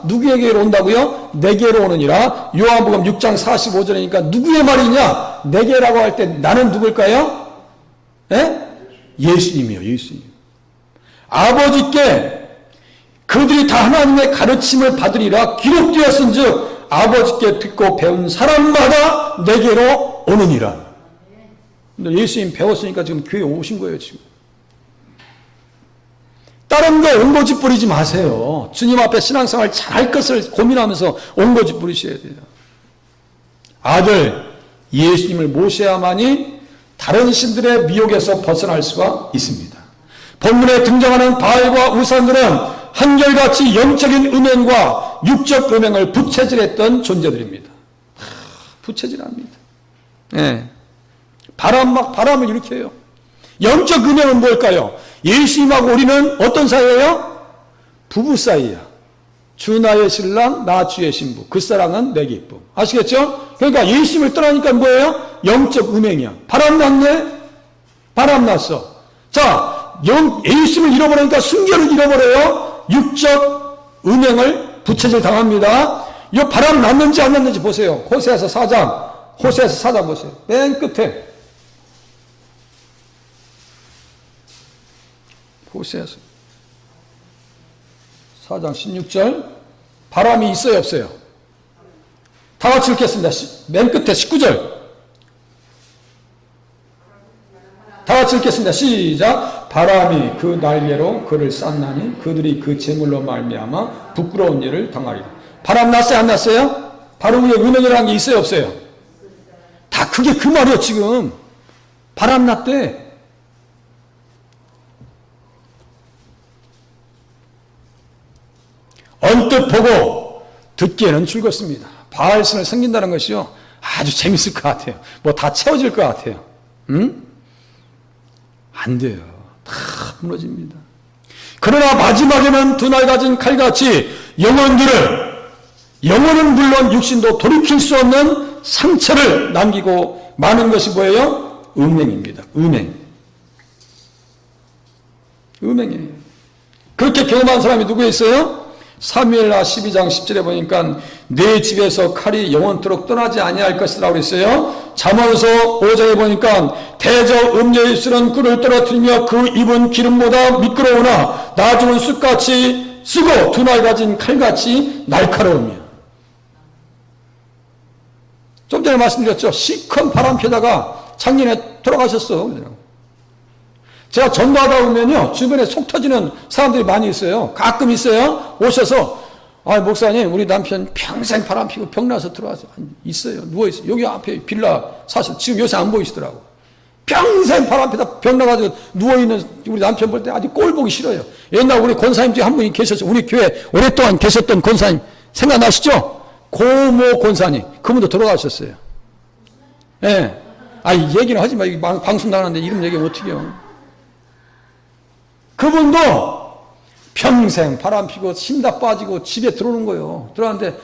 누구에게로 온다고요? 내게로 오느니라. 요한복음 6장 45절이니까 누구의 말이냐? 내게라고 할 때 나는 누굴까요? 예수님이요. 예수님. 아버지께 그들이 다 하나님의 가르침을 받으리라 기록되었은즉 아버지께 듣고 배운 사람마다 내게로 오느니라. 근데 예수님 배웠으니까 지금 교회 오신 거예요. 지금. 다른 거 옹고집 부리지 마세요. 주님 앞에 신앙생활 잘할 것을 고민하면서 옹고집 부리셔야 돼요. 아들 예수님을 모셔야만이 다른 신들의 미혹에서 벗어날 수가 있습니다. 본문에 등장하는 바알과 우상들은 한결같이 영적인 음행과 육적 음행을 부채질했던 존재들입니다. 부채질합니다. 네. 바람을 일으켜요. 영적 음행은 뭘까요? 예수님하고 우리는 어떤 사이예요? 부부 사이야. 주 나의 신랑, 나 주의 신부. 그 사랑은 내 기쁨. 아시겠죠? 그러니까 예수님을 떠나니까 뭐예요? 영적 음행이야. 바람났네? 바람났어. 자, 예수님을 잃어버리니까 순결을 잃어버려요. 육적 음행을 부채질 당합니다. 이 바람 났는지 안 났는지 보세요. 호세아서 4장 보세요. 맨 끝에. 호세아서 4장 16절. 바람이 있어요, 없어요? 다 같이 읽겠습니다. 맨 끝에 19절. 다 같이 읽겠습니다. 시작. 바람이 그 날개로 그를 쌌나니 그들이 그 재물로 말미암아 부끄러운 일을 당하리라. 바람 났어요, 안 났어요? 바로 위에 음행이라는 게 있어요, 없어요? 다 그게 그 말이에요, 지금. 바람 났대. 언뜻 보고 듣기에는 즐겁습니다. 바알신을 섬긴다는 것이요. 아주 재밌을 것 같아요. 뭐 다 채워질 것 같아요. 안 돼요. 다 무너집니다. 그러나 마지막에는 두 날 가진 칼같이 영혼은 물론 육신도 돌이킬 수 없는 상처를 남기고 마는 것이 뭐예요? 음행입니다. 음행이에요. 그렇게 경험한 사람이 누구 있어요? 사무엘하 12장 10절에 보니까 내 집에서 칼이 영원토록 떠나지 아니할 것이라고 그랬어요. 잠언서 5장에 보니까 대저 음녀의 술은 꿀을 떨어뜨리며 그 입은 기름보다 미끄러우나 나중은 쑥같이 쓰고 두 날 가진 칼같이 날카로우며. 좀 전에 말씀드렸죠. 시큰 바람 피다가 작년에 돌아가셨어. 제가 전도하다 보면요, 주변에 속 터지는 사람들이 많이 있어요. 가끔 있어요. 오셔서, 아, 목사님, 우리 남편 평생 바람 피고 병나서 들어와서 있어요. 누워있어요. 여기 앞에 빌라 사실, 지금 요새 안 보이시더라고. 평생 바람 피다 병나가지고 누워있는 우리 남편 볼 때 아주 꼴 보기 싫어요. 옛날 우리 권사님 중에 한 분이 계셨어요. 우리 교회 오랫동안 계셨던 권사님, 생각나시죠? 고모 권사님. 그분도 돌아가셨어요. 예. 네. 아, 얘기는 하지 마. 방송 나가는데 이름 얘기하면 어떡해요. 그분도 평생 바람 피고 힘 다 빠지고 집에 들어오는 거예요. 들어왔는데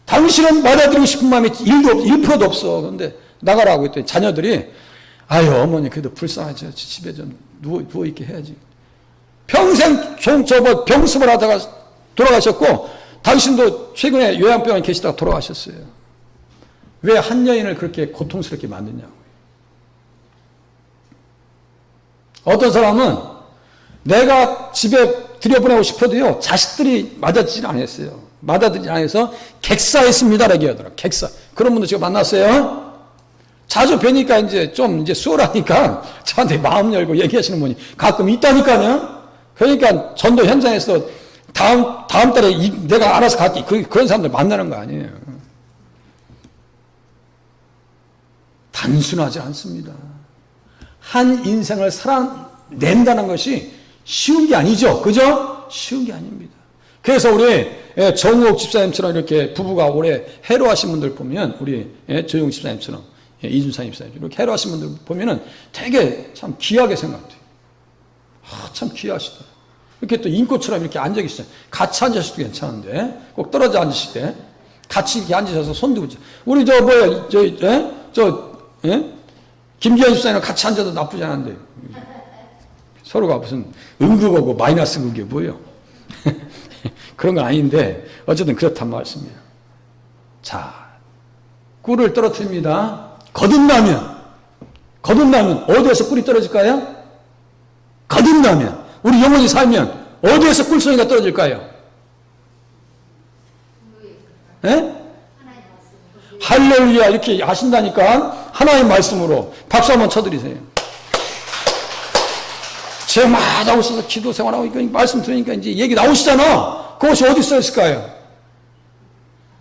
당신은 맞아들이고 싶은 마음이 1%도 없어. 그런데 나가라고 했더니 자녀들이 아유, 어머니 그래도 불쌍하죠. 집에 좀 누워있게 해야지. 평생 병습을 하다가 돌아가셨고 당신도 최근에 요양병원에 계시다가 돌아가셨어요. 왜 한 여인을 그렇게 고통스럽게 만드냐고요. 어떤 사람은 내가 집에 들여보내고 싶어도요, 자식들이 맞아들지 않았어요. 맞아들지 않아서 객사했습니다라고 하더라고요. 객사. 그런 분도 제가 만났어요. 자주 뵈니까 이제 수월하니까 저한테 마음 열고 얘기하시는 분이 가끔 있다니까요. 그러니까 전도 현장에서 다음 달에 내가 알아서 갈게. 그런 사람들 만나는 거 아니에요. 단순하지 않습니다. 한 인생을 살아낸다는 것이 쉬운 게 아니죠. 그죠? 쉬운 게 아닙니다. 그래서 우리 정우옥 집사님처럼 이렇게 부부가 오래 해로하신 분들 보면 우리 조용 집사님처럼 이준상 집사님 이렇게 해로하신 분들 보면은 되게 참 귀하게 생각돼요. 아, 참 귀하시다. 이렇게 또 인꽃처럼 이렇게 앉아 계시잖아요. 같이 앉으셔도 괜찮은데 꼭 떨어져 앉으실 때 같이 이렇게 앉으셔서 손 들고 우리 김기현 집사님이랑 같이 앉아도 나쁘지 않은데 서로가 무슨 음극하고 마이너스 극이 뭐예요? 그런 건 아닌데 어쨌든 그렇단 말씀이에요. 자, 꿀을 떨어뜨립니다. 거듭나면 어디에서 꿀이 떨어질까요? 거듭나면 우리 영혼이 살면 어디에서 꿀송이가 떨어질까요? 예? 할렐루야 이렇게 하신다니까 하나님 말씀으로 박수 한번 쳐드리세요. 제가 막 하고 있어서 기도 생활하고 말씀 들으니까 이제 얘기 나오시잖아. 그것이 어디 써 있을까요?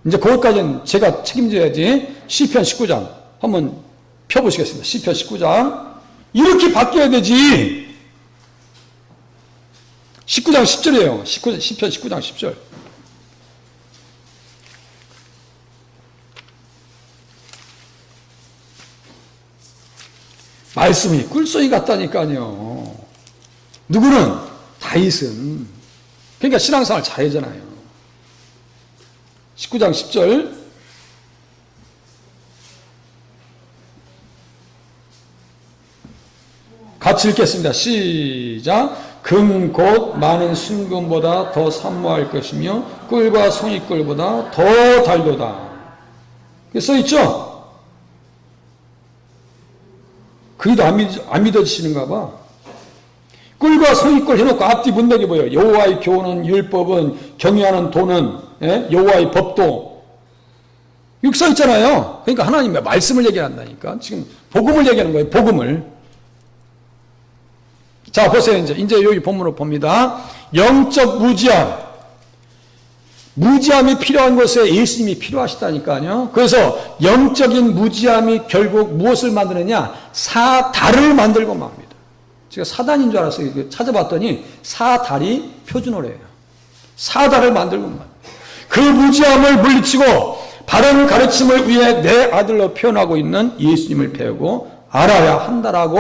이제 그것까지는 제가 책임져야지. 시편 19장 한번 펴보시겠습니다. 시편 19장 이렇게 바뀌어야 되지. 19장 10절이에요. 시편 19장 10절. 말씀이 꿀송이 같다니까요. 누구는? 다윗은. 그러니까 신앙생활 잘하잖아요. 19장 10절. 같이 읽겠습니다. 시작. 금 곧 많은 순금보다 더 산모할 것이며 꿀과 송이꿀보다 더 달도다. 써있죠? 그게도 안 믿어지시는가 봐. 꿀과 송이꿀 해놓고 앞뒤 문맥이 뭐예요? 여호와의 교훈은, 율법은, 경외하는 도는, 여호와의 법도. 이렇게 써있잖아요. 그러니까 하나님의 말씀을 얘기한다니까. 지금 복음을 얘기하는 거예요. 복음을. 자, 보세요. 이제 여기 본문을 봅니다. 영적 무지함. 무지함이 필요한 곳에 예수님이 필요하시다니까요. 그래서 영적인 무지함이 결국 무엇을 만드느냐? 사달을 만들고 맙니다. 제가 사단인 줄 알았어요. 찾아봤더니 사달이 표준어래요. 사달을 만들고 맙니다. 그 무지함을 물리치고 바른 가르침을 위해 내 아들로 표현하고 있는 예수님을 배우고 알아야 한다라고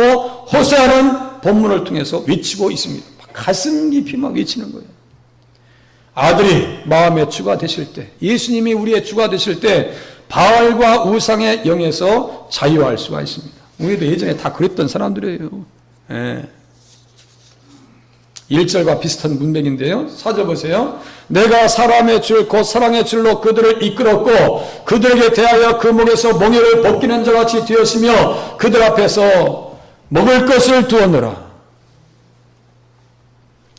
호세아는 본문을 통해서 외치고 있습니다. 가슴 깊이 막 외치는 거예요. 아들이 마음의 주가 되실 때, 예수님이 우리의 주가 되실 때 바알과 우상의 영에서 자유할 수가 있습니다. 우리도 예전에 다 그랬던 사람들이에요. 1절과 비슷한 문맥인데요. 4절 보세요. 내가 사람의 줄 곧 사랑의 줄로 그들을 이끌었고 그들에게 대하여 그 목에서 몽에를 벗기는 자같이 되었으며 그들 앞에서 먹을 것을 두었노라.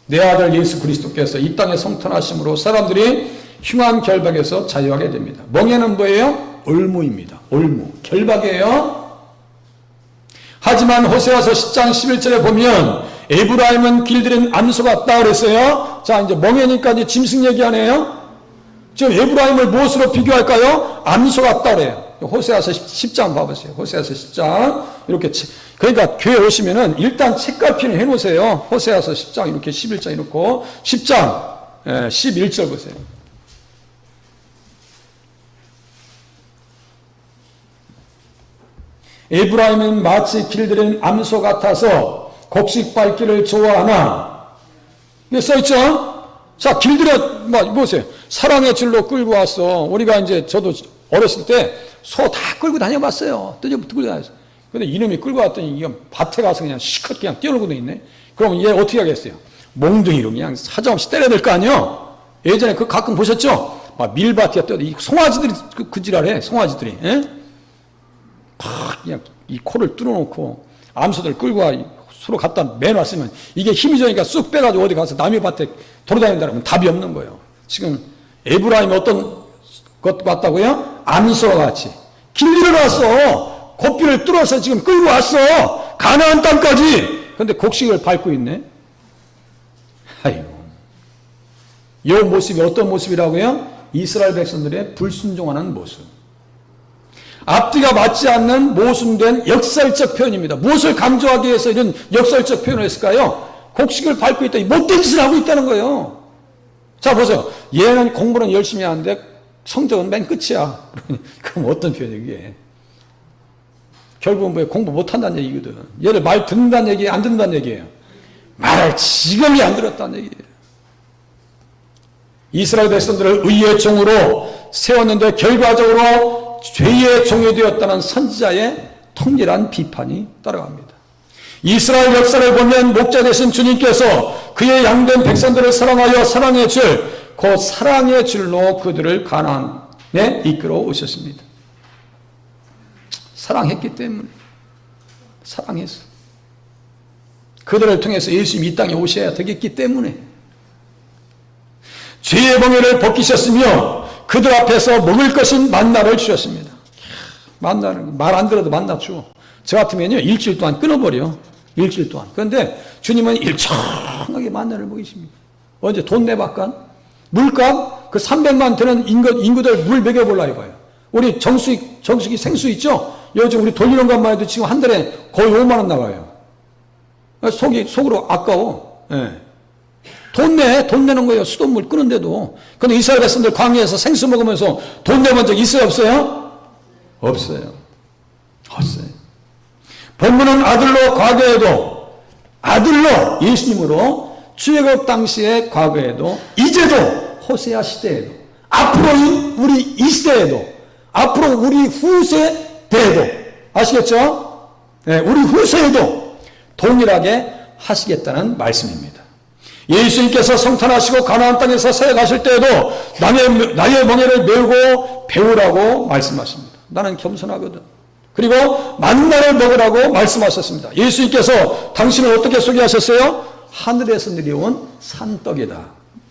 내 아들 예수 그리스도께서 이 땅에 성탄하심으로 사람들이 흉한 결박에서 자유하게 됩니다. 멍에는 뭐예요? 올무입니다. 올무. 결박이에요. 하지만 호세아서 10장 11절에 보면 에브라임은 길들인 암소 같다 그랬어요. 자, 이제 멍해니까 이제 짐승 얘기하네요. 지금 에브라임을 무엇으로 비교할까요? 암소 같다 그래요. 호세아서 10장 봐보세요. 호세아서 10장. 이렇게, 그러니까 교회 오시면은 일단 책갈피는 해놓으세요. 호세아서 10장 이렇게 11장 이렇고, 10장, 11절 보세요. 에브라임은 마치 길들인 암소 같아서 곡식 밟기를 좋아하나. 이게 써있죠? 자, 길들여, 보세요. 사랑의 줄로 끌고 왔어. 우리가 이제 저도 어렸을 때 소 다 끌고 다녀봤어요. 끌고 다녔어요. 근데 이놈이 끌고 왔더니 이게 밭에 가서 그냥 시컷 그냥 뛰어놀고 있네. 그럼 얘 어떻게 하겠어요? 몽둥이로 그냥 사정없이 때려야 될 거 아니에요? 예전에 그 가끔 보셨죠? 막 밀밭에 뛰어도 이 송아지들이 그 지랄해. 송아지들이. 예? 그냥 이 코를 뚫어놓고 암소들 끌고 와 서로 갖다 매놨으면 이게 힘이 좋으니까 쑥 빼가지고 어디 가서 남의 밭에 돌아다닌다면 답이 없는 거예요. 지금 에브라임이 어떤 것 같다고요? 암소와 같이 길들여 놨어. 고삐를 뚫어서 지금 끌고 왔어. 가나안 땅까지. 근데 곡식을 밟고 있네. 아이고. 이 모습이 어떤 모습이라고요? 이스라엘 백성들의 불순종하는 모습. 앞뒤가 맞지 않는 모순된 역설적 표현입니다. 무엇을 강조하기 위해서 이런 역설적 표현을 했을까요? 곡식을 밟고 있다. 못된 짓을 하고 있다는 거예요. 자, 보세요. 얘는 공부는 열심히 하는데 성적은 맨 끝이야. 그럼 어떤 표현이에요, 이게? 결국은 뭐 공부 못한다는 얘기거든. 얘를 말 듣는다는 얘기예요, 안 듣는다는 얘기예요? 말을 지금이 안 들었다는 얘기예요. 이스라엘 백성들을 의의 종으로 세웠는데 결과적으로 죄의 종이 되었다는 선지자의 통렬한 비판이 따라갑니다. 이스라엘 역사를 보면 목자 되신 주님께서 그의 양된 백성들을 사랑하여 사랑의 줄, 그 사랑의 줄로 그들을 가나안에 이끌어 오셨습니다. 사랑했기 때문에. 사랑했어. 그들을 통해서 예수님이 이 땅에 오셔야 되겠기 때문에. 죄의 멍에를 벗기셨으며 그들 앞에서 먹을 것인 만나를 주셨습니다. 만나는 말 안 들어도 만나 줘. 저 같으면요 일주일 동안 끊어버려. 일주일 동안. 그런데 주님은 일정하게 만나를 먹이십니다. 언제 돈 내박간? 물값? 그 300만 되는 인구들 물 먹여볼라 이거예요. 우리 정수기 생수 있죠? 요즘 우리 돌리는 것만 해도 지금 한 달에 거의 5만 원 나가요. 속으로 아까워. 예. 돈 내는 거예요. 수돗물 끄는데도. 근데 이스라엘 백성들 광야에서 생수 먹으면서 돈 내본 적 있어요? 없어요? 없어요. 없어요. 본문은 아들로 과거에도, 아들로 예수님으로 출애굽 당시의 과거에도, 이제도 호세아 시대에도, 앞으로 우리 이 시대에도, 앞으로 우리 후세 대에도, 아시겠죠? 네, 우리 후세에도 동일하게 하시겠다는 말씀입니다. 예수님께서 성탄하시고 가나안 땅에서 사역하실 때에도 나의 멍에를 메우고 배우라고 말씀하십니다. 나는 겸손하거든. 그리고 만나를 먹으라고 말씀하셨습니다. 예수님께서 당신을 어떻게 소개하셨어요? 하늘에서 내려온 산떡이다.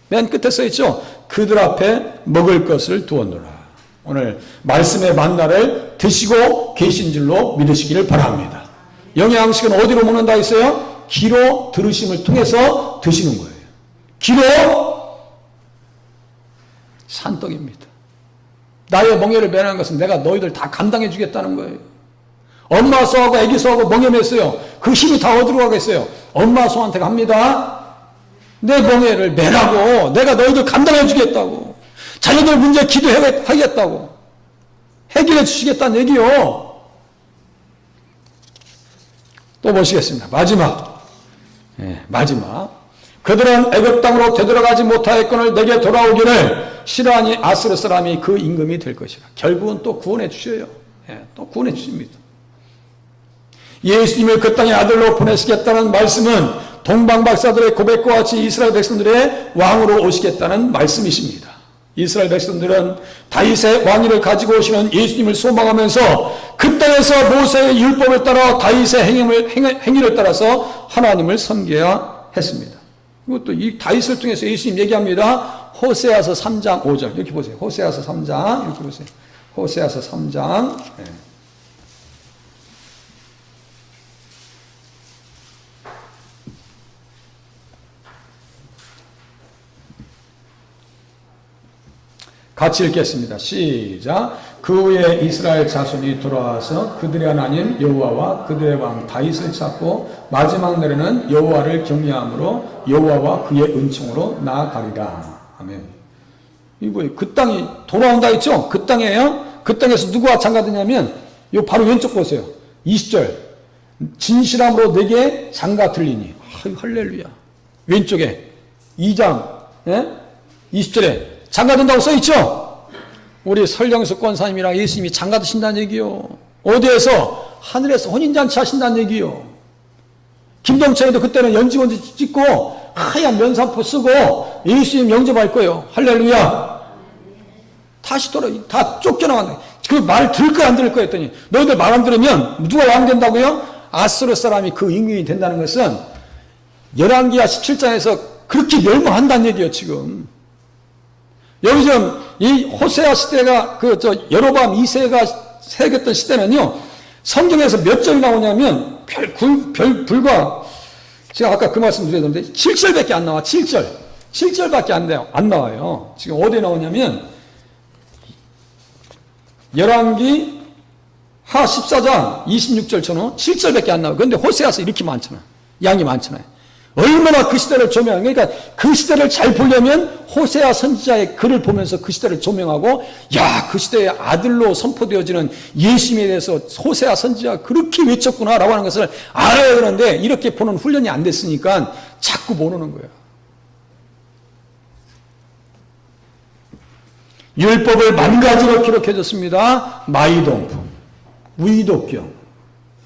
맨 끝에 써있죠? 그들 앞에 먹을 것을 두었노라. 오늘 말씀의 만나를 드시고 계신 줄로 믿으시기를 바랍니다. 영양식은 어디로 먹는다 했어요? 귀로 들으심을 통해서 드시는 거예요. 귀로 산떡입니다. 나의 멍에를 매는 것은 내가 너희들 다 감당해 주겠다는 거예요. 엄마 소하고 애기 소하고 멍에 맸어요. 그 힘이 다 어디로 가겠어요? 엄마 소한테 갑니다. 내 멍에를 매라고. 내가 너희들 감당해 주겠다고. 자녀들 문제 기도하겠다고. 해결해 주시겠다는 얘기요. 또 보시겠습니다. 마지막. 마지막. 그들은 애굽 땅으로 되돌아가지 못하였거늘 내게 돌아오기를 싫어하니 아스르 사람이 그 임금이 될 것이라. 결국은 또 구원해 주셔요. 또 구원해 주십니다. 예수님을 그 땅의 아들로 보내시겠다는 말씀은 동방박사들의 고백과 같이 이스라엘 백성들의 왕으로 오시겠다는 말씀이십니다. 이스라엘 백성들은 다윗의 왕위를 가지고 오시는 예수님을 소망하면서 그 땅에서 모세의 율법을 따라 다윗의 행위를 따라서 하나님을 섬겨야 했습니다. 이것도 이 다윗을 통해서 예수님 얘기합니다. 호세아서 3장 5절 이렇게 보세요. 호세아서 3장 이렇게 보세요. 호세아서 3장 같이 읽겠습니다. 시작. 그 후에 이스라엘 자손이 돌아와서 그들의 하나님 여호와와 그들의 왕 다윗을 찾고 마지막 날에는 여호와를 경외함으로 여호와와 그의 은총으로 나아가리라. 아멘. 이거 그 땅이 돌아온다 했죠? 그 땅이에요. 그 땅에서 누구와 장가드냐면 요 바로 왼쪽 보세요. 20절. 진실함으로 내게 장가 들리니. 할렐루야. 왼쪽에 2장 20절에 장가든다고 써있죠? 우리 설경수 권사님이랑 예수님이 장가드신다는 얘기요. 어디에서? 하늘에서 혼인잔치 하신다는 얘기요. 김동철이도 그때는 연지원지 찍고 하얀 면사포 쓰고 예수님 영접할 거예요. 할렐루야. 다시 다 쫓겨나간다. 그 말 들을 거야 안 들을 거야 했더니 너희들 말 안 들으면 누가 왕 된다고요? 아수르 사람이 그 임금이 된다는 것은 열왕기하 17장에서 그렇게 멸망한다는 얘기예요 지금. 여기 지금 이 호세아 시대가 여로보암 2세가 세겼던 시대는요 성경에서 몇 절이 나오냐면 불과 제가 아까 그 말씀 드렸는데 7절밖에 안 나와. 7절밖에 안 나와요. 지금 어디에 나오냐면 열왕기 하 14장 26절처럼 7절밖에 안 나와요. 그런데 호세아서 이렇게 많잖아. 양이 많잖아요. 얼마나 그 시대를 그러니까 그 시대를 잘 보려면 호세아 선지자의 글을 보면서 그 시대를 조명하고 야, 그 시대의 아들로 선포되어지는 예수님에 대해서 호세아 선지자가 그렇게 외쳤구나라고 하는 것을 알아야 되는데 이렇게 보는 훈련이 안 됐으니까 자꾸 모르는 거예요. 율법을 만 가지로 기록해줬습니다. 마이동품, 위독경,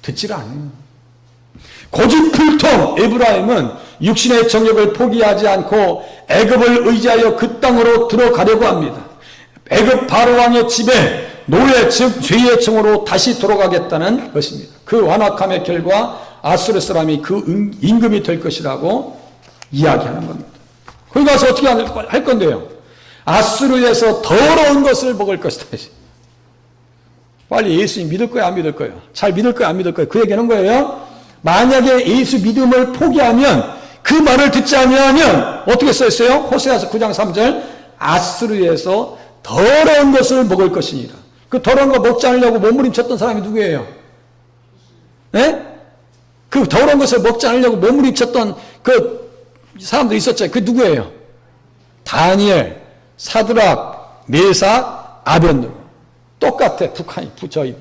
듣질 않아요. 고집불통 에브라임은 육신의 정욕을 포기하지 않고 애굽을 의지하여 그 땅으로 들어가려고 합니다. 애굽 바로왕의 집에 노예 즉 죄의 청으로 다시 돌아가겠다는 것입니다. 그 완악함의 결과 아수르 사람이 그 임금이 될 것이라고 이야기하는 겁니다. 거기 가서 어떻게 할 건데요? 아수르에서 더러운 것을 먹을 것이다. 빨리 예수님 믿을 거야 안 믿을 거예요? 잘 믿을 거야 안 믿을 거예요? 그 얘기하는 거예요. 만약에 예수 믿음을 포기하면 그 말을 듣지 않으면 어떻게 써있어요? 호세아서 9장 3절 아수르에서 더러운 것을 먹을 것이니라. 그 더러운 거 먹지 않으려고 몸부림쳤던 사람이 누구예요? 네? 그 더러운 것을 먹지 않으려고 몸부림쳤던 그 사람도 있었죠. 그 누구예요? 다니엘, 사드락, 메삭, 아벤느고. 똑같아. 북한이,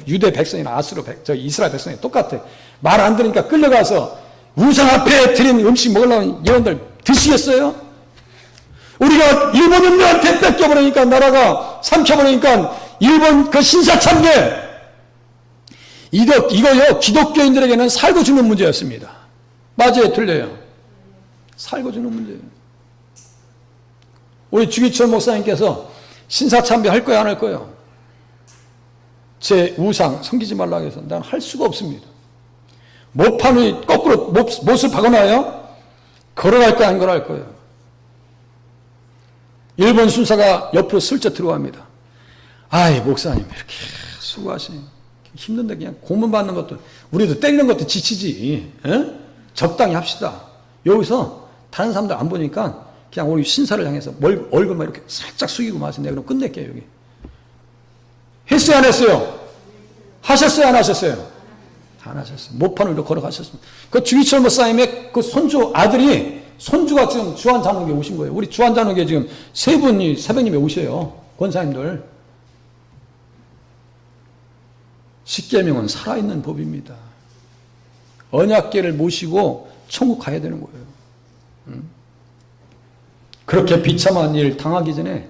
유대 백성이나 아수르 이스라엘 백성이 똑같아. 말 안 들으니까 끌려가서 우상 앞에 드린 음식 먹으려면 여러분들 드시겠어요? 우리가 일본 인들한테 뺏겨버리니까 나라가 삼켜버리니까 일본 그 신사참배 이거요 기독교인들에게는 살고 죽는 문제였습니다. 맞아요? 틀려요? 살고 죽는 문제예요. 우리 주기철 목사님께서 신사참배 할 거야 안 할 거예요? 제 우상 섬기지 말라고 해서 난 할 수가 없습니다. 모판이 거꾸로 못을 박아놔요? 걸어갈 거야 안 걸어갈 거예요? 일본 순사가 옆으로 슬쩍 들어갑니다. 아이 목사님 이렇게 수고하시네. 힘든데 그냥 고문 받는 것도 우리도 때리는 것도 지치지. 에? 적당히 합시다. 여기서 다른 사람들 안 보니까 그냥 우리 신사를 향해서 얼굴만 이렇게 살짝 숙이고 마세요. 내가 그럼 끝낼게요 여기. 했어요 안 했어요? 하셨어요 안 하셨어요? 안 하셨어요. 모판을 이렇게 걸어가셨습니다. 그 주기철 목사님의 그 손주가 지금 주한장로교에 오신 거예요. 우리 주한장로교에 지금 세 분이 새벽님에 오셔요. 권사님들. 십계명은 살아있는 법입니다. 언약궤를 모시고 천국 가야 되는 거예요. 그렇게 비참한 일 당하기 전에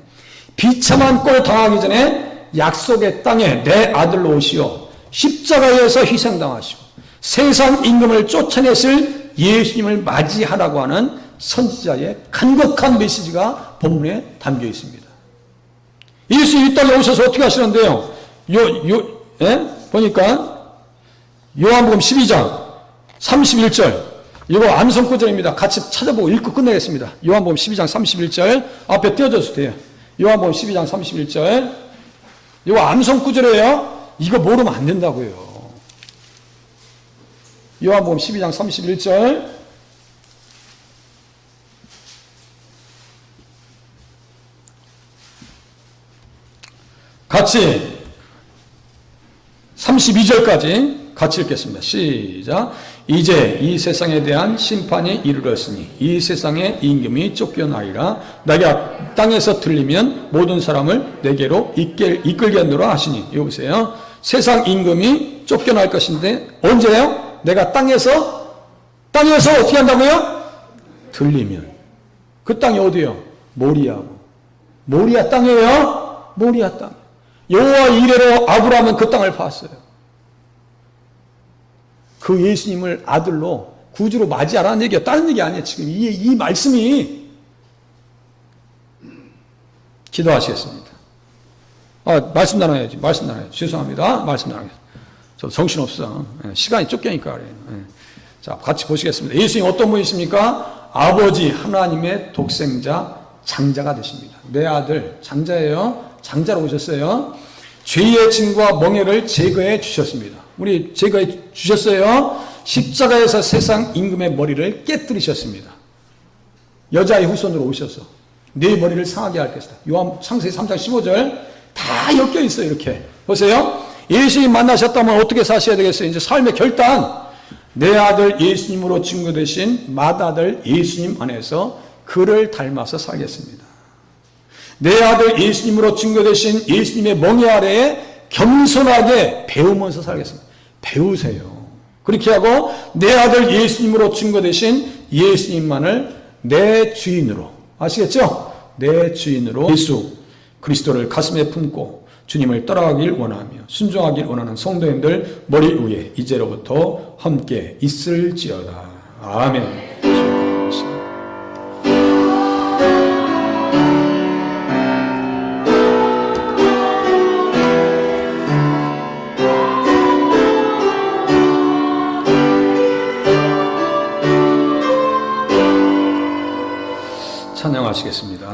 비참한 꼴 당하기 전에 약속의 땅에 내 아들로 오시어 십자가에서 희생당하시고 세상 임금을 쫓아냈을 예수님을 맞이하라고 하는 선지자의 간곡한 메시지가 본문에 담겨 있습니다. 예수님 이 땅에 오셔서 어떻게 하시는데요? 보니까 요한복음 12장 31절 이거 암송구절입니다. 같이 찾아보고 읽고 끝내겠습니다. 요한복음 12장 31절 앞에 띄워줘도 돼요. 요한복음 12장 31절 이거 암송구절이에요. 이거 모르면 안 된다고요. 요한복음 12장 31절 같이 32절까지 같이 읽겠습니다. 시작. 이제 이 세상에 대한 심판이 이르렀으니 이 세상의 임금이 쫓겨나리라. 내가 땅에서 들리면 모든 사람을 내게로 이끌게 하노라 하시니. 여기 보세요. 세상 임금이 쫓겨날 것인데 언제요? 내가 땅에서 어떻게 한다고요? 들리면. 그 땅이 어디요? 모리아 땅이에요. 모리아 땅. 여호와 이레로 아브라함은 그 땅을 봤어요. 그 예수님을 아들로 구주로 맞이하라는 얘기야. 다른 얘기 아니에요. 지금 이 말씀이. 기도하시겠습니다. 말씀 나눠야지. 죄송합니다. 말씀 나눠야지. 저 정신없어. 시간이 쫓기니까 그래요. 자, 같이 보시겠습니다. 예수님 어떤 분이십니까? 아버지 하나님의 독생자 장자가 되십니다. 내 아들 장자예요. 장자로 오셨어요. 죄의 짐과 멍에를 제거해 주셨습니다. 우리 제거해 주셨어요. 십자가에서 세상 임금의 머리를 깨뜨리셨습니다. 여자의 후손으로 오셔서 내 머리를 상하게 할 것이다. 요한 창세기 3장 15절 다 엮여 있어요. 이렇게 보세요. 예수님 만나셨다면 어떻게 사셔야 되겠어요? 이제 삶의 결단. 내 아들 예수님으로 증거되신 맏아들 예수님 안에서 그를 닮아서 살겠습니다. 내 아들 예수님으로 증거되신 예수님의 멍에 아래에 겸손하게 배우면서 살겠습니다. 배우세요. 그렇게 하고 내 아들 예수님으로 증거되신 예수님만을 내 주인으로, 아시겠죠? 내 주인으로 예수 그리스도를 가슴에 품고 주님을 따라가길 원하며 순종하길 원하는 성도님들 머리 위에 이제로부터 함께 있을지어다. 아멘. 찬양하시겠습니다.